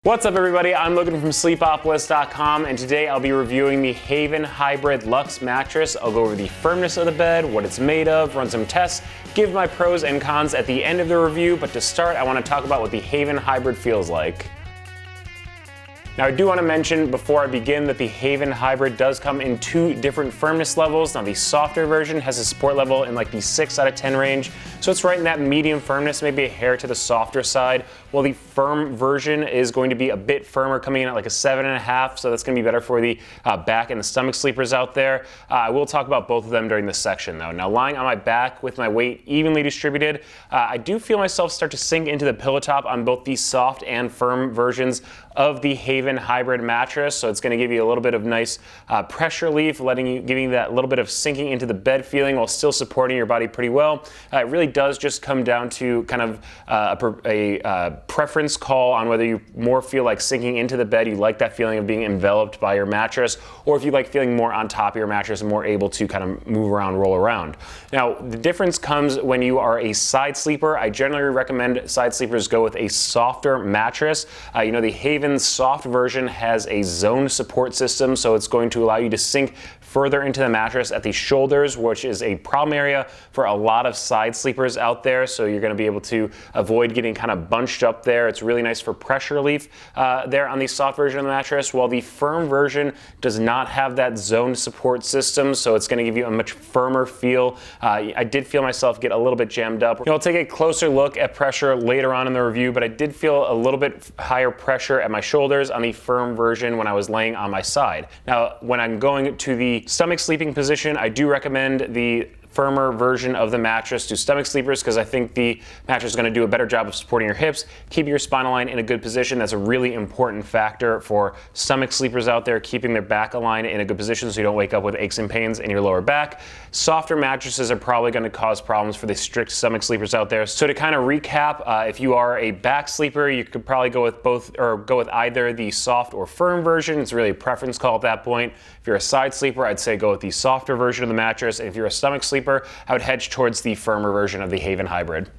What's up everybody, I'm Logan from Sleepopolis.com and today I'll be reviewing the Haven Hybrid Luxe mattress. I'll go over the firmness of the bed, what it's made of, run some tests, give my pros and cons at the end of the review, but to start I want to talk about what the Haven Hybrid feels like. Now I do want to mention before I begin that the Haven Hybrid does come in two different firmness levels. Now the softer version has a support level in like the 6 out of 10 range, so it's right in that medium firmness, maybe a hair to the softer side, while the firm version is going to be a bit firmer, coming in at like a 7.5, so that's going to be better for the back and the stomach sleepers out there. I will talk about both of them during this section though. Now lying on my back with my weight evenly distributed, I do feel myself start to sink into the pillow top on both the soft and firm versions of the Haven Hybrid mattress, so it's going to give you a little bit of nice pressure relief, giving you that little bit of sinking into the bed feeling while still supporting your body pretty well. It really does just come down to kind of a preference call on whether you more feel like sinking into the bed, you like that feeling of being enveloped by your mattress, or if you like feeling more on top of your mattress and more able to kind of move around, roll around. Now the difference comes when you are a side sleeper. I generally recommend side sleepers go with a softer mattress. You know, the Haven soft version has a zone support system, so it's going to allow you to sink further into the mattress at the shoulders, which is a problem area for a lot of side sleepers out there, so you're going to be able to avoid getting kind of bunched up there. It's really nice for pressure relief there on the soft version of the mattress, while the firm version does not have that zone support system, so it's going to give you a much firmer feel. I did feel myself get a little bit jammed up. I'll take a closer look at pressure later on in the review, but I did feel a little bit higher pressure at my shoulders on the firm version when I was laying on my side. Now when I'm going to the stomach sleeping position, I do recommend the firmer version of the mattress to stomach sleepers because I think the mattress is going to do a better job of supporting your hips, keeping your spinal line in a good position. That's a really important factor for stomach sleepers out there, keeping their back aligned in a good position so you don't wake up with aches and pains in your lower back. Softer mattresses are probably going to cause problems for the strict stomach sleepers out there. So to kind of recap, if you are a back sleeper, you could probably go with both, or go with either the soft or firm version. It's really a preference call at that point. If you're a side sleeper, I'd say go with the softer version of the mattress. And if you're a stomach sleeper, I would hedge towards the firmer version of the Haven Hybrid.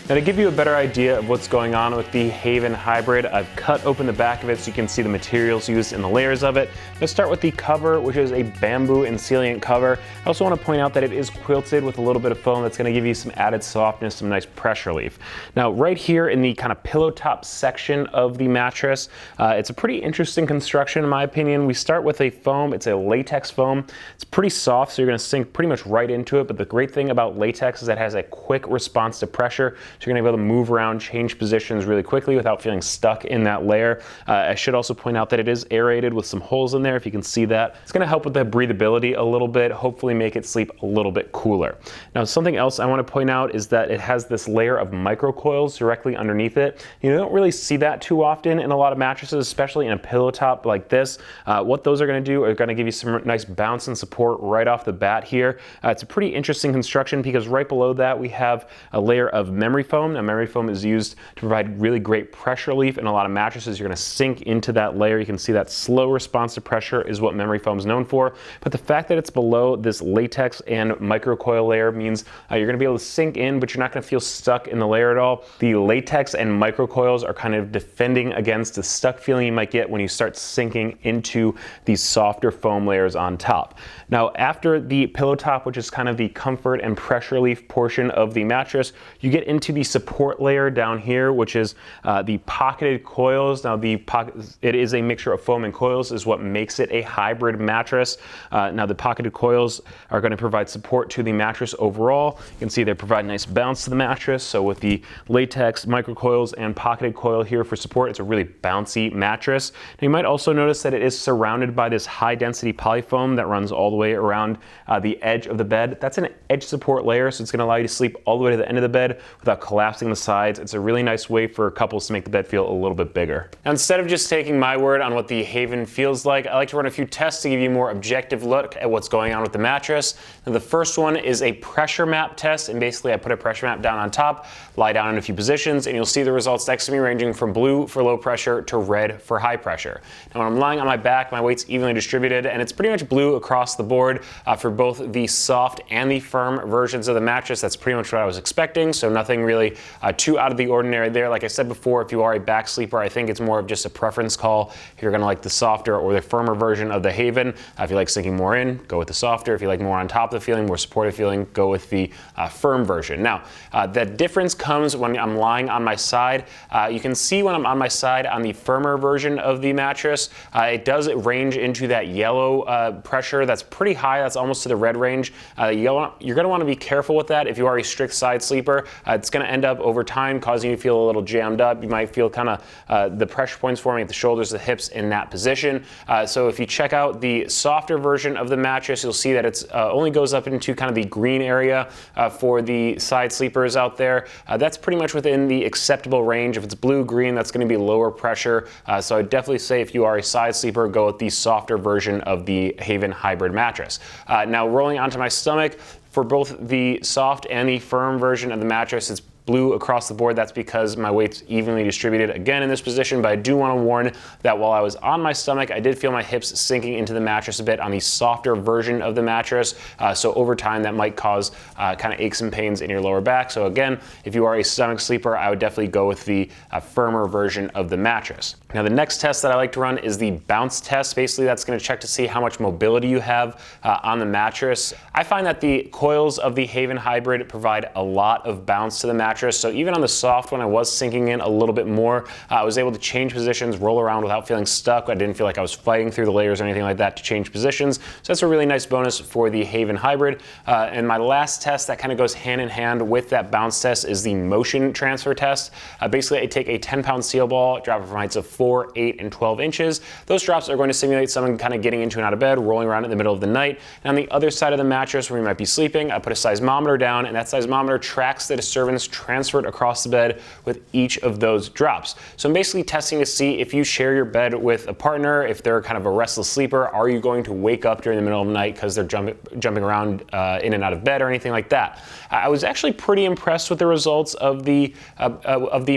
Now to give you a better idea of what's going on with the Haven Hybrid, I've cut open the back of it so you can see the materials used in the layers of it. Let's start with the cover, which is a bamboo and Sealant cover. I also want to point out that it is quilted with a little bit of foam that's going to give you some added softness, some nice pressure relief. Now right here in the kind of pillow top section of the mattress, it's a pretty interesting construction in my opinion. We start with a foam, it's a latex foam. It's pretty soft, so you're going to sink pretty much right into it, but the great thing about latex is that it has a quick response to pressure. So you're going to be able to move around, change positions really quickly without feeling stuck in that layer. I should also point out that it is aerated with some holes in there, if you can see that. It's going to help with the breathability a little bit, hopefully make it sleep a little bit cooler. Now something else I want to point out is that it has this layer of microcoils directly underneath it. You don't really see that too often in a lot of mattresses, especially in a pillow top like this. What those are going to do are going to give you some nice bounce and support right off the bat here. It's a pretty interesting construction because right below that we have a layer of memory foam. Now memory foam is used to provide really great pressure relief in a lot of mattresses. You're going to sink into that layer. You can see that slow response to pressure is what memory foam is known for, but the fact that it's below this latex and microcoil layer means you're going to be able to sink in, but you're not going to feel stuck in the layer at all. The latex and microcoils are kind of defending against the stuck feeling you might get when you start sinking into these softer foam layers on top. Now after the pillow top, which is kind of the comfort and pressure relief portion of the mattress, you get into the support layer down here, which is the pocketed coils. Now it is a mixture of foam and coils is what makes it a hybrid mattress. Now the pocketed coils are going to provide support to the mattress overall. You can see they provide nice bounce to the mattress. So with the latex, microcoils, and pocketed coil here for support, it's a really bouncy mattress. Now you might also notice that it is surrounded by this high density polyfoam that runs all the way around the edge of the bed. That's an edge support layer, so it's going to allow you to sleep all the way to the end of the bed without without collapsing the sides. It's a really nice way for couples to make the bed feel a little bit bigger. Now, instead of just taking my word on what the Haven feels like, I like to run a few tests to give you a more objective look at what's going on with the mattress. Now, the first one is a pressure map test, and basically I put a pressure map down on top, lie down in a few positions, and you'll see the results next to me ranging from blue for low pressure to red for high pressure. Now, when I'm lying on my back, my weight's evenly distributed, and it's pretty much blue across the board for both the soft and the firm versions of the mattress. That's pretty much what I was expecting, so nothing really too out of the ordinary there. Like I said before, if you are a back sleeper, I think it's more of just a preference call. If you're gonna like the softer or the firmer version of the Haven, if you like sinking more in, go with the softer. If you like more on top of the feeling, more supportive feeling, go with the firm version. Now, the difference comes when I'm lying on my side. You can see when I'm on my side on the firmer version of the mattress, it does range into that yellow pressure that's pretty high. That's almost to the red range. You're gonna wanna be careful with that. If you are a strict side sleeper, it's going to end up over time causing you to feel a little jammed up. You might feel kind of the pressure points forming at the shoulders, the hips in that position. So if you check out the softer version of the mattress, you'll see that it's only goes up into kind of the green area for the side sleepers out there. That's pretty much within the acceptable range. If it's blue-green, that's going to be lower pressure. So I'd definitely say if you are a side sleeper, go with the softer version of the Haven Hybrid mattress. Now rolling onto my stomach, for both the soft and the firm version of the mattress, it's blue across the board. That's because my weight's evenly distributed again in this position, but I do want to warn that while I was on my stomach, I did feel my hips sinking into the mattress a bit on the softer version of the mattress. So over time, that might cause kind of aches and pains in your lower back. So again, if you are a stomach sleeper, I would definitely go with the firmer version of the mattress. Now, the next test that I like to run is the bounce test. Basically, that's going to check to see how much mobility you have on the mattress. I find that the coils of the Haven Hybrid provide a lot of bounce to the mattress. So even on the soft one, I was sinking in a little bit more. I was able to change positions, roll around without feeling stuck. I didn't feel like I was fighting through the layers or anything like that to change positions. So that's a really nice bonus for the Haven Hybrid. And my last test that kind of goes hand in hand with that bounce test is the motion transfer test. Basically, I take a 10-pound steel ball, drop it from heights of 4, 8, and 12 inches. Those drops are going to simulate someone kind of getting into and out of bed, rolling around in the middle of the night. And on the other side of the mattress where you might be sleeping, I put a seismometer down, and that seismometer tracks the disturbance transferred across the bed with each of those drops. So I'm basically testing to see if you share your bed with a partner, if they're kind of a restless sleeper, are you going to wake up during the middle of the night because they're jumping around in and out of bed or anything like that. I was actually pretty impressed with the results of the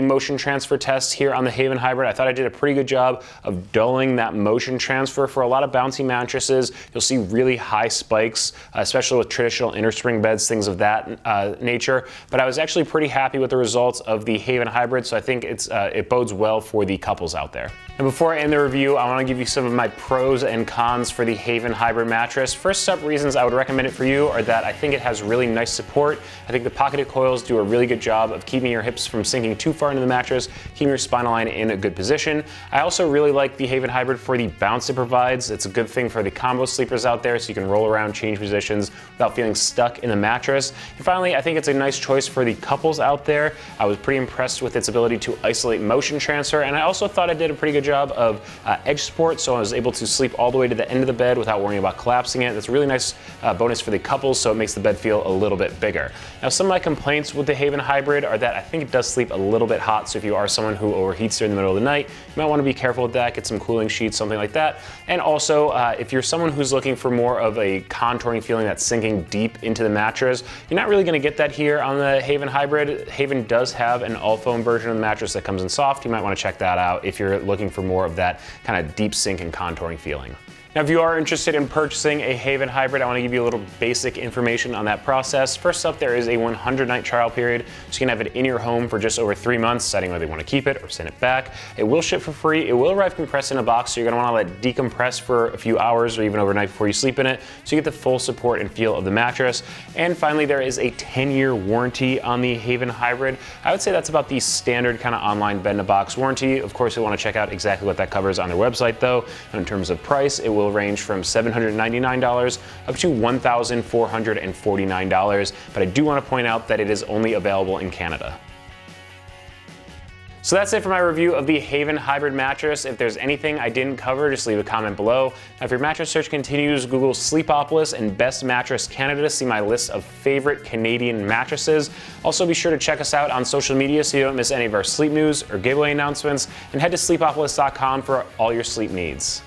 motion transfer test here on the Haven Hybrid. I thought I did a pretty good job of dulling that motion transfer. For a lot of bouncy mattresses, you'll see really high spikes, especially with traditional inner spring beds, things of that nature. But I was actually pretty happy with the results of the Haven Hybrid, so I think it bodes well for the couples out there. And before I end the review, I want to give you some of my pros and cons for the Haven Hybrid mattress. First up, reasons I would recommend it for you are that I think it has really nice support. I think the pocketed coils do a really good job of keeping your hips from sinking too far into the mattress, keeping your spinal line in a good position. I also really like the Haven Hybrid for the bounce it provides. It's a good thing for the combo sleepers out there, so you can roll around, change positions without feeling stuck in the mattress. And finally, I think it's a nice choice for the couples out there. I was pretty impressed with its ability to isolate motion transfer, and I also thought it did a pretty good job of edge support, so I was able to sleep all the way to the end of the bed without worrying about collapsing it. That's a really nice bonus for the couples, so it makes the bed feel a little bit bigger. Now, some of my complaints with the Haven Hybrid are that I think it does sleep a little bit hot, so if you are someone who overheats during the middle of the night, you might want to be careful with that, get some cooling sheets, something like that. And also, if you're someone who's looking for more of a contouring feeling that's sinking deep into the mattress, you're not really going to get that here on the Haven Hybrid. Haven does have an all-foam version of the mattress that comes in soft. You might want to check that out if you're looking for more of that kind of deep sink and contouring feeling. Now, if you are interested in purchasing a Haven Hybrid, I want to give you a little basic information on that process. First up, there is a 100-night trial period, so you can have it in your home for just over 3 months, deciding whether you want to keep it or send it back. It will ship for free. It will arrive compressed in a box, so you're going to want to let it decompress for a few hours or even overnight before you sleep in it, so you get the full support and feel of the mattress. And finally, there is a 10-year warranty on the Haven Hybrid. I would say that's about the standard kind of online bed-in-a-box warranty. Of course, you'll want to check out exactly what that covers on their website, though. In terms of price, it will range from $799 up to $1,449, but I do want to point out that it is only available in Canada. So that's it for my review of the Haven Hybrid mattress. If there's anything I didn't cover, just leave a comment below. Now, if your mattress search continues, Google Sleepopolis and Best Mattress Canada to see my list of favorite Canadian mattresses. Also, be sure to check us out on social media so you don't miss any of our sleep news or giveaway announcements, and head to sleepopolis.com for all your sleep needs.